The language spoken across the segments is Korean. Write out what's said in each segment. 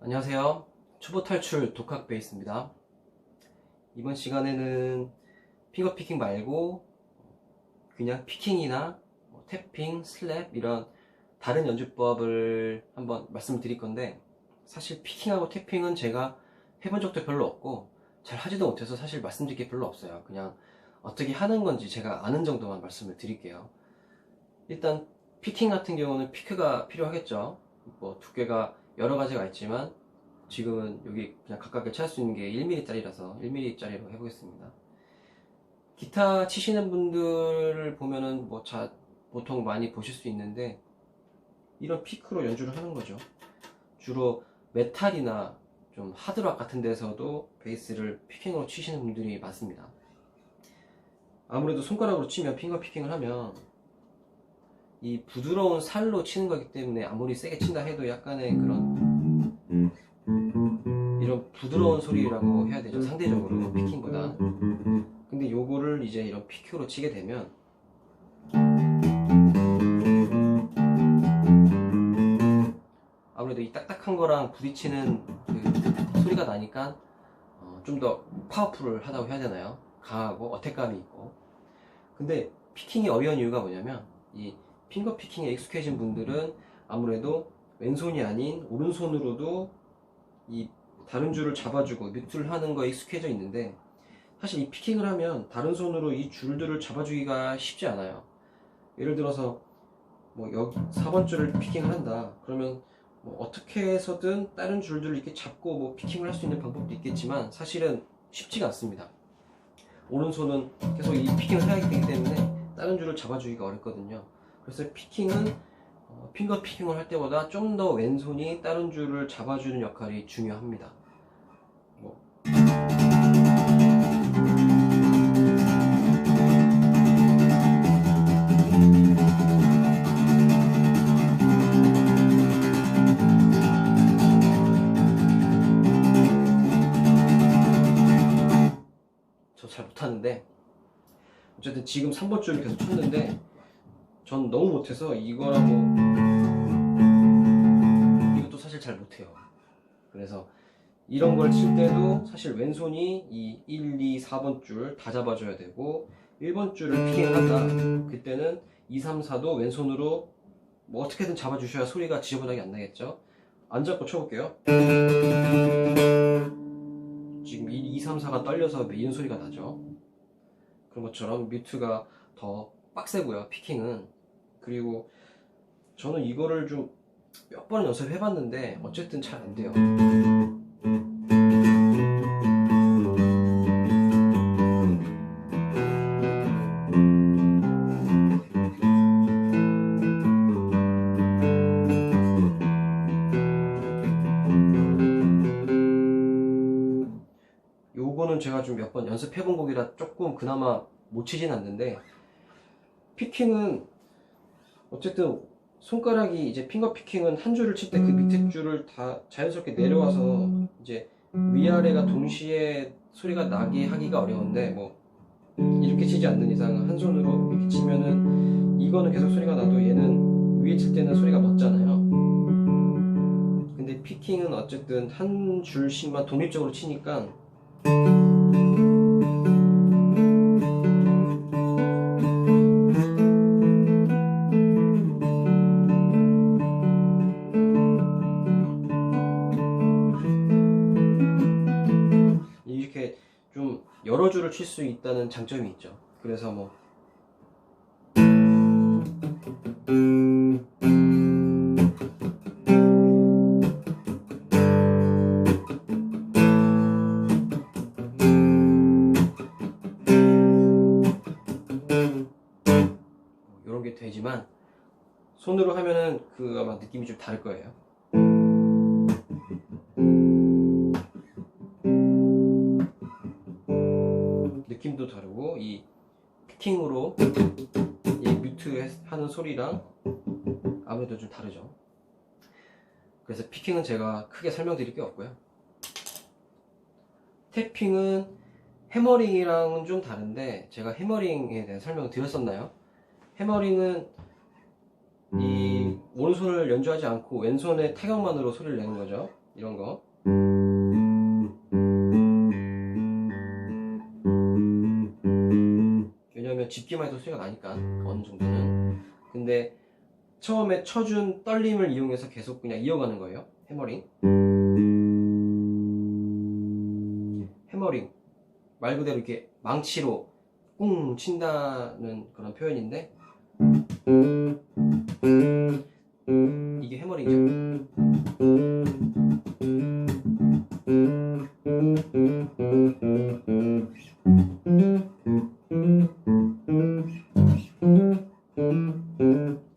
안녕하세요. 초보 탈출 독학 베이스입니다. 이번 시간에는 핑거 피킹 말고 그냥 피킹이나 태핑, 슬랩 이런 다른 연주법을 한번 말씀드릴 건데, 사실 피킹하고 태핑은 제가 해본 적도 별로 없고 잘 하지도 못해서 사실 말씀드릴 게 별로 없어요. 그냥 어떻게 하는 건지 제가 아는 정도만 말씀을 드릴게요. 일단 피킹 같은 경우는 피크가 필요하겠죠. 뭐 두께가 여러 가지가 있지만 지금은 여기 그냥 가깝게 찾을 수 있는 게 1mm짜리라서 1mm짜리로 해보겠습니다. 기타 치시는 분들을 보면은 보통 많이 보실 수 있는데, 이런 피크로 연주를 하는 거죠. 주로 메탈이나 좀 하드락 같은 데서도 베이스를 피킹으로 치시는 분들이 많습니다. 아무래도 손가락으로 치면 핑거 피킹을 하면 이 부드러운 살로 치는 거기 때문에 아무리 세게 친다 해도 약간의 그런 이런 부드러운 소리라고 해야 되죠, 상대적으로 피킹보다. 근데 요거를 이제 이런 피크로 치게 되면 아무래도 이 딱딱한 거랑 부딪히는 그 소리가 나니까 좀 더 파워풀을 하다고 해야 되나요? 강하고 어택감이 있고. 근데 피킹이 어려운 이유가 뭐냐면, 이 핑거 피킹에 익숙해진 분들은 아무래도 왼손이 아닌 오른손으로도 이 다른 줄을 잡아주고 뮤트를 하는 거에 익숙해져 있는데, 사실 이 피킹을 하면 다른 손으로 이 줄들을 잡아주기가 쉽지 않아요. 예를 들어서 뭐 여기 4번 줄을 피킹을 한다 그러면 뭐 어떻게 해서든 다른 줄들을 이렇게 잡고 뭐 피킹을 할 수 있는 방법도 있겠지만 사실은 쉽지가 않습니다. 오른손은 계속 이 피킹을 해야 되기 때문에 다른 줄을 잡아주기가 어렵거든요. 그래서 피킹은 핑거 피킹을 할 때보다 좀 더 왼손이 다른 줄을 잡아주는 역할이 중요합니다. 뭐. 저 잘 못하는데 어쨌든 지금 3번 줄을 계속 쳤는데 전 너무 못해서 이거라고 이것도 사실 잘 못해요. 그래서 이런 걸 칠 때도 사실 왼손이 이 1, 2, 4번 줄 다 잡아줘야 되고, 1번 줄을 피킹을 한다 그때는 2, 3, 4도 왼손으로 뭐 어떻게든 잡아주셔야 소리가 지저분하게 안 나겠죠. 안 잡고 쳐볼게요. 지금 2, 3, 4가 떨려서 메인 소리가 나죠. 그런 것처럼 뮤트가 더 빡세고요, 피킹은. 그리고 저는 이거를 좀 몇 번 연습해봤는데 어쨌든 잘 안 돼요. 요거는 제가 좀 몇 번 연습해본 곡이라 조금 그나마 못 치진 않는데, 피킹은 어쨌든 손가락이 이제 핑거 피킹은 한 줄을 칠 때 그 밑에 줄을 다 자연스럽게 내려와서 이제 위아래가 동시에 소리가 나게 하기가 어려운데, 뭐 이렇게 치지 않는 이상 한 손으로 이렇게 치면은 이거는 계속 소리가 나도 얘는 위에 칠 때는 소리가 멎잖아요. 근데 피킹은 어쨌든 한 줄씩만 독립적으로 치니까 이렇게 좀 여러 줄을 칠 수 있다는 장점이 있죠. 그래서 뭐 이런 게 되지만 손으로 하면은 그 아마 느낌이 좀 다를 거예요. 느낌도 다르고, 이 피킹으로 이 뮤트 하는 소리랑 아무래도 좀 다르죠. 그래서 피킹은 제가 크게 설명드릴 게 없고요. 태핑은 해머링이랑은 좀 다른데, 제가 해머링에 대한 설명을 드렸었나요? 해머링은 이 오른손을 연주하지 않고 왼손의 타격만으로 소리를 내는 거죠. 이런 거. 왜냐면 짚기만 해도 소리가 나니까 어느 정도는. 근데 처음에 쳐준 떨림을 이용해서 계속 그냥 이어가는 거예요. 해머링 말 그대로 이렇게 망치로 꿍 친다는 그런 표현인데, 이게 해머링이죠.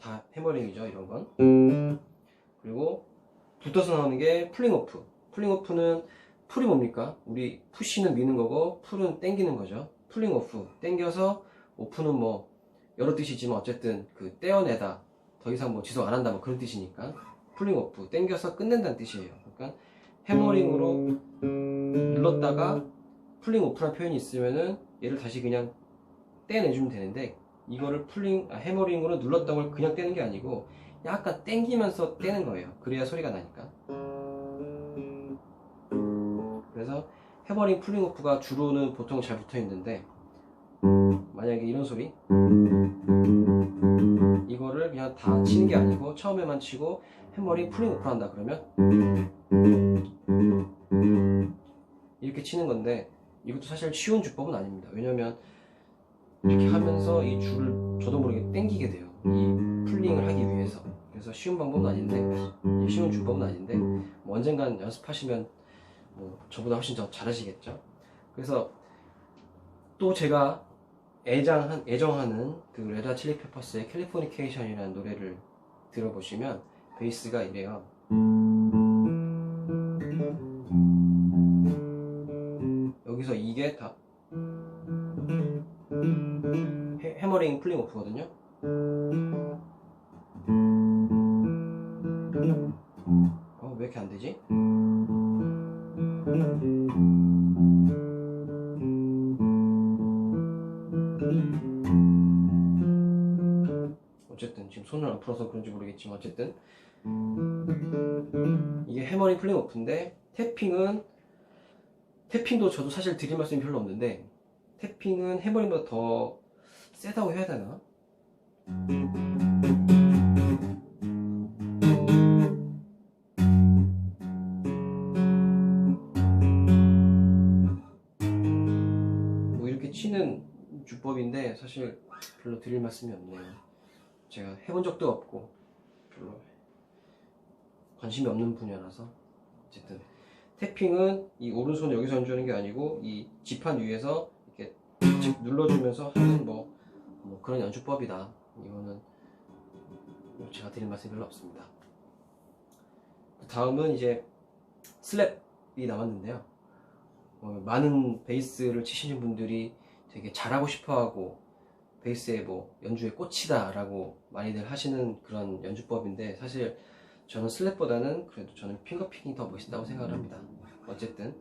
다 해머링이죠, 이런 건. 그리고 붙어서 나오는 게 풀링오프. 풀링오프는 풀이 뭡니까? 우리 푸시는 미는 거고 풀은 땡기는 거죠. 풀링오프, 땡겨서, 오프는 뭐 여러 뜻이지만 어쨌든 그 떼어내다, 더 이상 뭐 지속 안 한다, 뭐 그런 뜻이니까 풀링오프, 땡겨서 끝낸다는 뜻이에요. 그러니까 해머링으로 눌렀다가 풀링오프라는 표현이 있으면은 얘를 다시 그냥 떼내주면 되는데, 이거를 해머링으로 눌렀던 걸 그냥 떼는 게 아니고 약간 땡기면서 떼는 거예요. 그래야 소리가 나니까. 그래서 해머링 풀링오프가 주로는 보통 잘 붙어 있는데, 만약에 이런 소리, 이거를 그냥 다 치는 게 아니고 처음에만 치고 해머링 풀링오프 한다 그러면 이렇게 치는 건데, 이것도 사실 쉬운 주법은 아닙니다. 왜냐면 이렇게 하면서 이 줄을 저도 모르게 땡기게 돼요, 이 풀링을 하기 위해서. 그래서 쉬운 방법은 아닌데, 쉬운 주법은 아닌데, 뭐 언젠간 연습하시면 뭐 저보다 훨씬 더 잘하시겠죠. 그래서 또 제가 애정하는 그 레드 핫 칠리 페퍼스의 캘리포니케이션이라는 노래를 들어보시면 베이스가 이래요. 여기서 이게 다 해머링 풀링 오프거든요. 왜 이렇게 안 되지? 어쨌든 지금 손을 안 풀어서 그런지 모르겠지만 어쨌든 이게 해머링 풀링 오프인데, 태핑도 저도 사실 드릴 말씀이 별로 없는데, 태핑은 해머링보다 더 세다고 해야 되나? 뭐 이렇게 치는 주법인데 사실 별로 드릴 말씀이 없네요. 제가 해본 적도 없고 별로 관심이 없는 분야라서. 어쨌든 태핑은 이 오른손을 여기서 연주하는 게 아니고 이 지판 위에서 이렇게 눌러주면서 하는 뭐 그런 연주법이다. 이거는 제가 드릴 말씀이 별로 없습니다. 다음은 이제 슬랩이 남았는데요. 많은 베이스를 치시는 분들이 되게 잘하고 싶어하고 베이스에 뭐 연주에 꽂히다 라고 많이들 하시는 그런 연주법인데, 사실 저는 슬랩보다는 그래도 저는 핑거피킹이 더 멋있다고 생각을 합니다. 어쨌든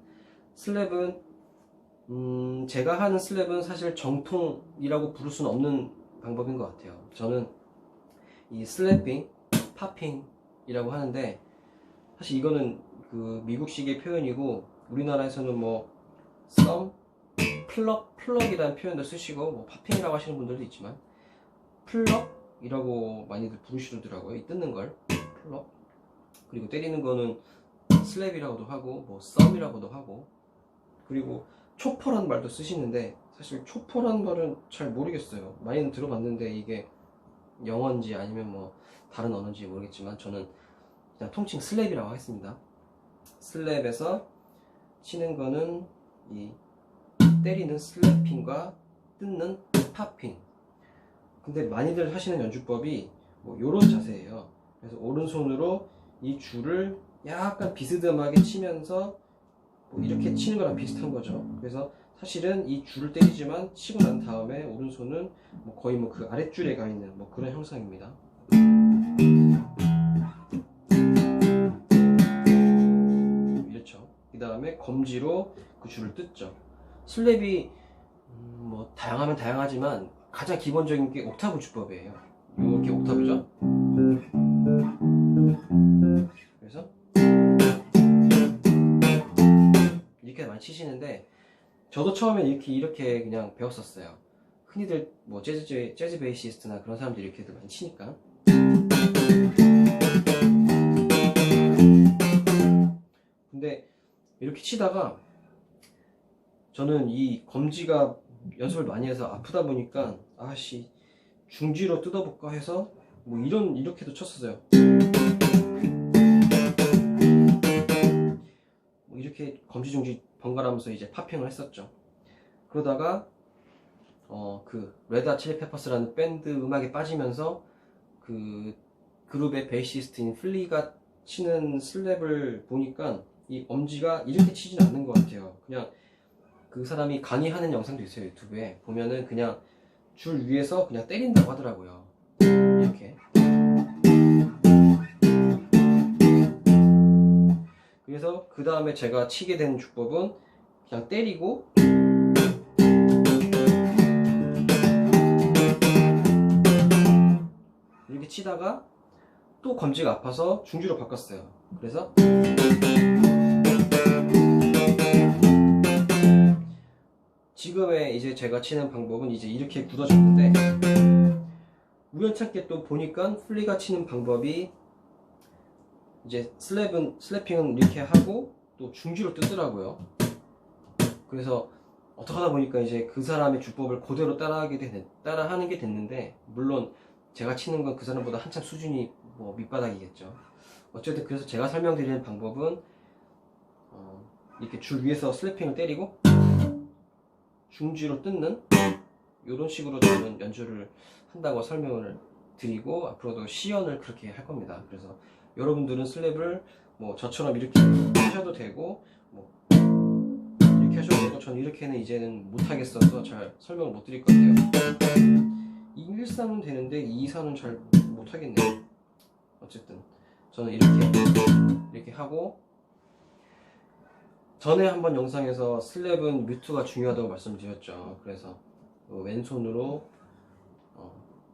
슬랩은 제가 하는 슬랩은 사실 정통이라고 부를 수는 없는 방법인 것 같아요. 저는 이 슬래핑, 팝핑이라고 하는데, 사실 이거는 그 미국식의 표현이고 우리나라에서는 뭐 썸, 플럭이라는 표현도 쓰시고 뭐 팝핑이라고 하시는 분들도 있지만 플럭이라고 많이들 부르시더라고요. 이 뜯는 걸 플럭. 그리고 때리는 거는 슬랩이라고도 하고 뭐 썸이라고도 하고, 그리고 초퍼라는 말도 쓰시는데 사실 초퍼라는 말은 잘 모르겠어요. 많이는 들어봤는데 이게 영어인지 아니면 뭐 다른 언어인지 모르겠지만 저는 그냥 통칭 슬랩이라고 하겠습니다. 슬랩에서 치는 거는 이 때리는 슬래핑과 뜯는 팝핑. 근데 많이들 하시는 연주법이 뭐 요런 자세예요. 그래서 오른손으로 이 줄을 약간 비스듬하게 치면서 뭐 이렇게 치는 거랑 비슷한 거죠. 그래서 사실은 이 줄을 때리지만 치고 난 다음에 오른손은 뭐 거의 뭐 그 아랫줄에 가 있는 뭐 그런 형상입니다. 이렇죠. 그 다음에 검지로 그 줄을 뜯죠. 슬랩이 뭐 다양하면 다양하지만 가장 기본적인 게 옥타브 주법이에요. 이렇게 옥타브죠. 그래서 저도 처음에 이렇게 그냥 배웠었어요. 흔히들 뭐 재즈 베이시스트나 그런 사람들이 이렇게도 많이 치니까. 근데 이렇게 치다가 저는 이 검지가 연습을 많이 해서 아프다 보니까 아씨 중지로 뜯어볼까 해서 뭐 이렇게도 쳤었어요. 뭐 이렇게 검지 중지 번갈아가면서 이제 팝핑을 했었죠. 그러다가 그 레드 칠리 페퍼스라는 밴드 음악에 빠지면서 그 그룹의 베이시스트인 플리가 치는 슬랩을 보니까 이 엄지가 이렇게 치진 않는 것 같아요. 그냥 그 사람이 강의하는 영상도 있어요. 유튜브에 보면은 그냥 줄 위에서 그냥 때린다고 하더라고요. 이렇게. 그래서 그 다음에 제가 치게 된 주법은 그냥 때리고 이렇게 치다가 또 검지가 아파서 중지로 바꿨어요. 그래서 지금의 이제 제가 치는 방법은 이제 이렇게 굳어졌는데, 우연찮게 또 보니까 플리가 치는 방법이 이제 슬래핑은 이렇게 하고 또 중지로 뜨더라고요. 그래서 어떻게 하다 보니까 이제 그 사람의 주법을 그대로 따라하는 게 됐는데, 물론 제가 치는 건 그 사람보다 한참 수준이 뭐 밑바닥이겠죠. 어쨌든 그래서 제가 설명드리는 방법은 이렇게 줄 위에서 슬래핑을 때리고 중지로 뜯는 이런 식으로 저는 연주를 한다고 설명을 드리고, 앞으로도 시연을 그렇게 할 겁니다. 그래서 여러분들은 슬랩을 뭐 저처럼 이렇게 하셔도 되고 뭐 이렇게 하셔도 되고, 저는 이렇게는 이제는 못하겠어서 잘 설명을 못 드릴 것 같아요. 213은 되는데 224는 잘 못하겠네요. 어쨌든 저는 이렇게 하고, 전에 한번 영상에서 슬랩은 뮤트가 중요하다고 말씀드렸죠. 그래서 왼손으로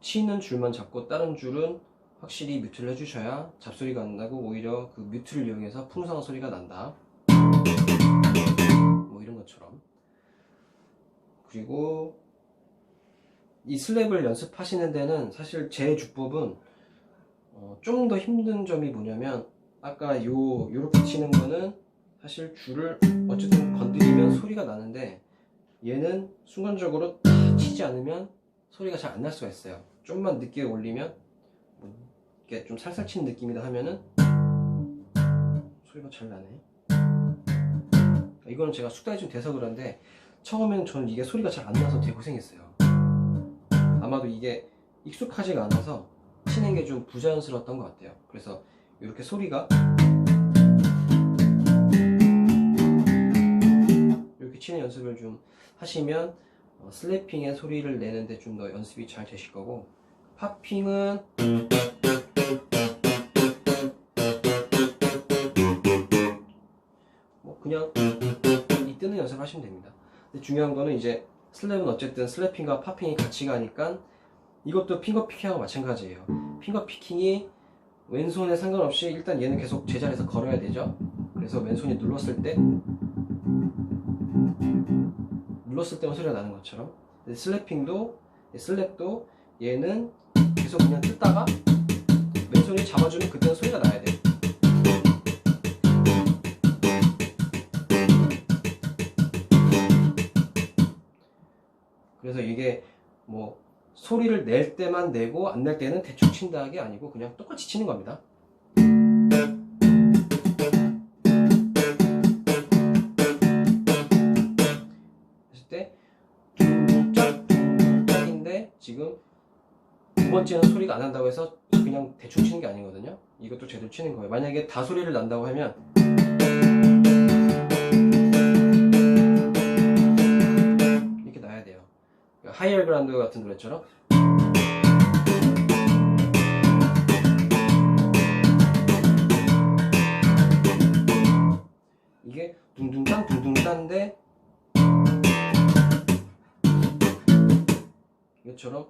치는 줄만 잡고 다른 줄은 확실히 뮤트를 해주셔야 잡소리가 안 나고 오히려 그 뮤트를 이용해서 풍성한 소리가 난다. 뭐 이런 것처럼. 그리고 이 슬랩을 연습하시는 데는 사실 제 주법은 좀 더 힘든 점이 뭐냐면, 아까 요렇게 치는 거는 사실 줄을 어쨌든 건드리면 소리가 나는데, 얘는 순간적으로 다 치지 않으면 소리가 잘 안 날 수가 있어요. 좀만 늦게 올리면 이렇게 좀 살살 치는 느낌이다 하면은 소리가 잘 나네. 이거는 제가 숙달이 좀 돼서 그런데, 처음에는 저는 이게 소리가 잘 안 나서 되게 고생했어요. 아마도 이게 익숙하지가 않아서 치는 게 좀 부자연스러웠던 것 같아요. 그래서 이렇게 소리가 이렇게 치는 연습을 좀 하시면 슬래핑의 소리를 내는데 좀 더 연습이 잘 되실 거고, 팝핑은 뭐 그냥 이 뜨는 연습을 하시면 됩니다. 근데 중요한 거는 이제 슬랩은 어쨌든 슬래핑과 팝핑이 같이 가니까, 이것도 핑거 피킹하고 마찬가지예요. 핑거 피킹이 왼손에 상관없이 일단 얘는 계속 제자리에서 걸어야 되죠. 그래서 왼손이 눌렀을 때만 소리가 나는 것처럼, 슬랩도 얘는 계속 그냥 뜯다가 왼손이 잡아주면 그때는 소리가 나야 돼. 그래서 이게 뭐 소리를 낼 때만 내고 안 낼 때는 대충 친다는 게 아니고 그냥 똑같이 치는 겁니다. 했을 때 짝짝인데, 지금 두 번째는 소리가 안 난다고 해서 그냥 대충 치는 게 아니거든요. 이것도 제대로 치는 거예요. 만약에 다 소리를 난다고 하면 이렇게 나야 돼요. 하이어 그라운드 같은 노래처럼. 이게 둥둥땅 둥둥땅인데, 이것처럼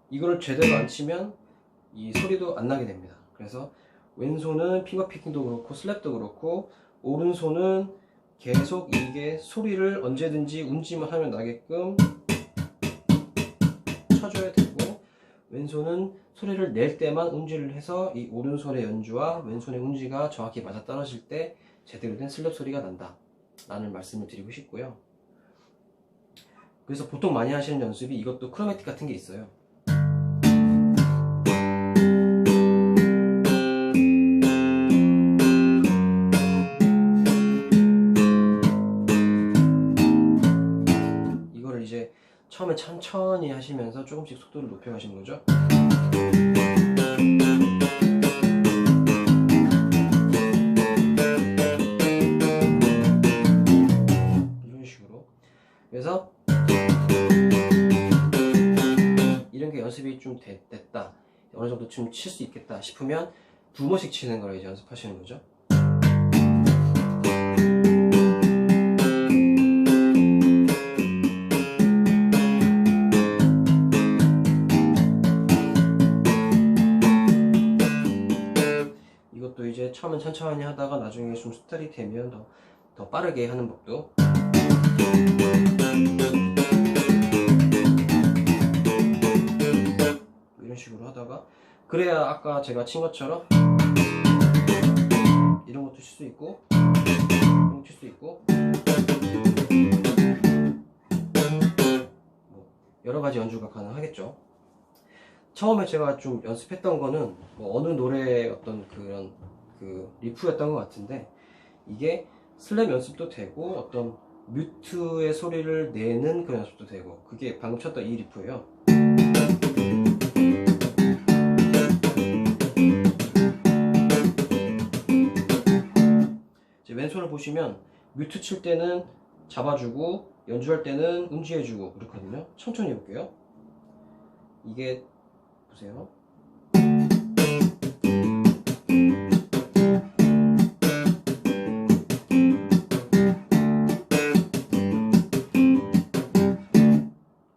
이거를 제대로 안 치면 이 소리도 안 나게 됩니다. 그래서 왼손은 핑거 피킹도 그렇고 슬랩도 그렇고, 오른손은 계속 이게 소리를 언제든지 운지만 하면 나게끔 쳐줘야 되고, 왼손은 소리를 낼 때만 운지를 해서 이 오른손의 연주와 왼손의 운지가 정확히 맞아떨어질 때 제대로 된 슬랩 소리가 난다 라는 말씀을 드리고 싶고요. 그래서 보통 많이 하시는 연습이 이것도 크로매틱 같은 게 있어요. 이거를 이제 처음에 천천히 하시면서 조금씩 속도를 높여 가시는 거죠. 이런 식으로. 그래서 이런 게 연습이 좀 됐다, 어느 정도 좀 칠 수 있겠다 싶으면 2번씩 치는 걸 이제 연습하시는 거죠. 이것도 이제 처음엔 천천히 하다가 나중에 좀 스타일이 되면 더 빠르게 하는 법도. 이런 식으로 하다가, 그래야 아까 제가 친 것처럼 이런 것도 칠 수 있고, 이런 것도 칠 수 있고, 뭐 여러 가지 연주가 가능하겠죠. 처음에 제가 좀 연습했던 거는 뭐 어느 노래의 어떤 그런 리프였던 것 같은데, 이게 슬랩 연습도 되고 어떤 뮤트의 소리를 내는 그런 연습도 되고, 그게 방금 쳤던 이 리프예요. 이제 왼손을 보시면 뮤트 칠 때는 잡아주고 연주할 때는 음지해주고 그렇거든요. 천천히 해볼게요. 이게 보세요.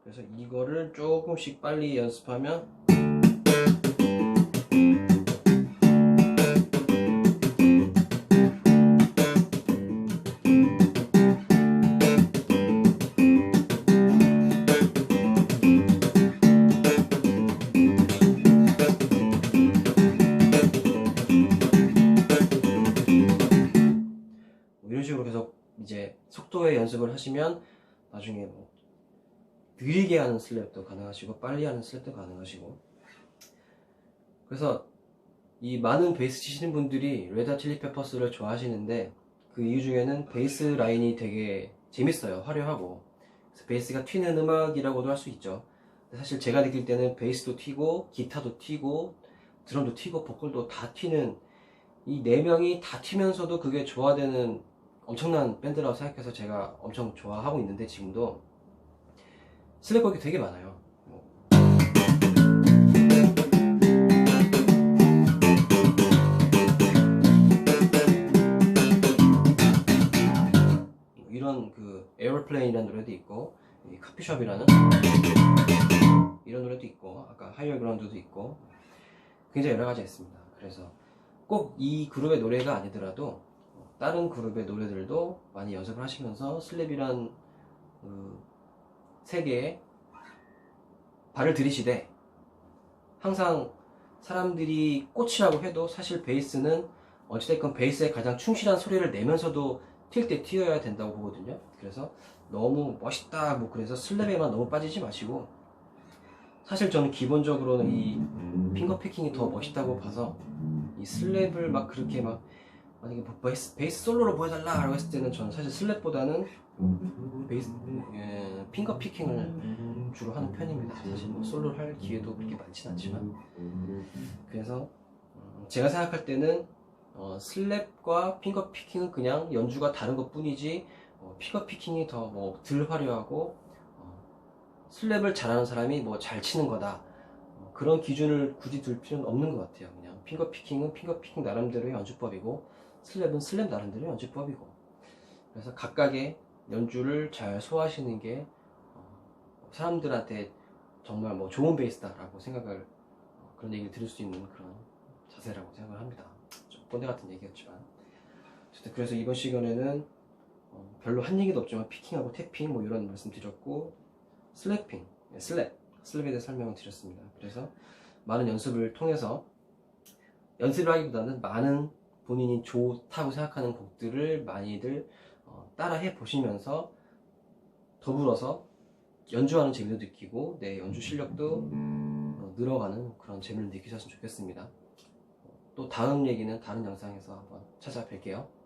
그래서 이거를 조금씩 빨리 연습하면 이런 식으로 계속 이제 속도의 연습을 하시면 나중에 뭐 느리게 하는 슬랩도 가능하시고 빨리 하는 슬랩도 가능하시고. 그래서 이 많은 베이스 치시는 분들이 레드 핫 칠리 페퍼스를 좋아하시는데, 그 이유 중에는 베이스 라인이 되게 재밌어요. 화려하고. 그래서 베이스가 튀는 음악이라고도 할 수 있죠. 사실 제가 느낄 때는 베이스도 튀고 기타도 튀고 드럼도 튀고 보컬도 다 튀는, 이 네 명이 다 튀면서도 그게 조화되는 엄청난 밴드라고 생각해서 제가 엄청 좋아하고 있는데, 지금도 슬랩 곡이 되게 많아요. 이런 에어플레인이라는 노래도 있고, 커피숍이라는 이런 노래도 있고, 아까 하이어 그라운드도 있고, 굉장히 여러 가지가 있습니다. 그래서 꼭 이 그룹의 노래가 아니더라도 다른 그룹의 노래들도 많이 연습을 하시면서 슬랩이란 세계에 발을 들이시되, 항상 사람들이 꽃이라고 해도 사실 베이스는 어찌됐건 베이스에 가장 충실한 소리를 내면서도 튈 때 튀어야 된다고 보거든요. 그래서 너무 멋있다 뭐 그래서 슬랩에만 너무 빠지지 마시고, 사실 저는 기본적으로는 이 핑거피킹이 더 멋있다고 봐서, 이 슬랩을 막 그렇게 막 만약에 뭐 베이스 솔로로 보여달라 라고 했을 때는 저는 사실 슬랩보다는 핑거피킹을 주로 하는 편입니다. 사실 뭐 솔로를 할 기회도 그렇게 많진 않지만. 그래서 제가 생각할 때는 슬랩과 핑거피킹은 그냥 연주가 다른 것 뿐이지, 핑거피킹이 더 뭐 덜 화려하고 슬랩을 잘하는 사람이 뭐 잘 치는 거다, 그런 기준을 굳이 둘 필요는 없는 것 같아요. 그냥 핑거피킹은 핑거피킹 나름대로의 연주법이고, 슬랩은 슬랩 나름대로의 연주법이고, 그래서 각각의 연주를 잘 소화하시는 게 사람들한테 정말 뭐 좋은 베이스다라고 생각을, 그런 얘기를 들을 수 있는 그런 자세라고 생각을 합니다. 좀 꼰대 같은 얘기였지만 어쨌든, 그래서 이번 시간에는 별로 한 얘기도 없지만 피킹하고 태핑 뭐 이런 말씀 드렸고, 슬래핑, 슬랩에 대해 설명을 드렸습니다. 그래서 많은 연습을 통해서, 연습을 하기보다는 많은 본인이 좋다고 생각하는 곡들을 많이들 따라 해 보시면서 더불어서 연주하는 재미도 느끼고 내 연주 실력도 늘어가는 그런 재미를 느끼셨으면 좋겠습니다. 또 다음 얘기는 다른 영상에서 한번 찾아뵐게요.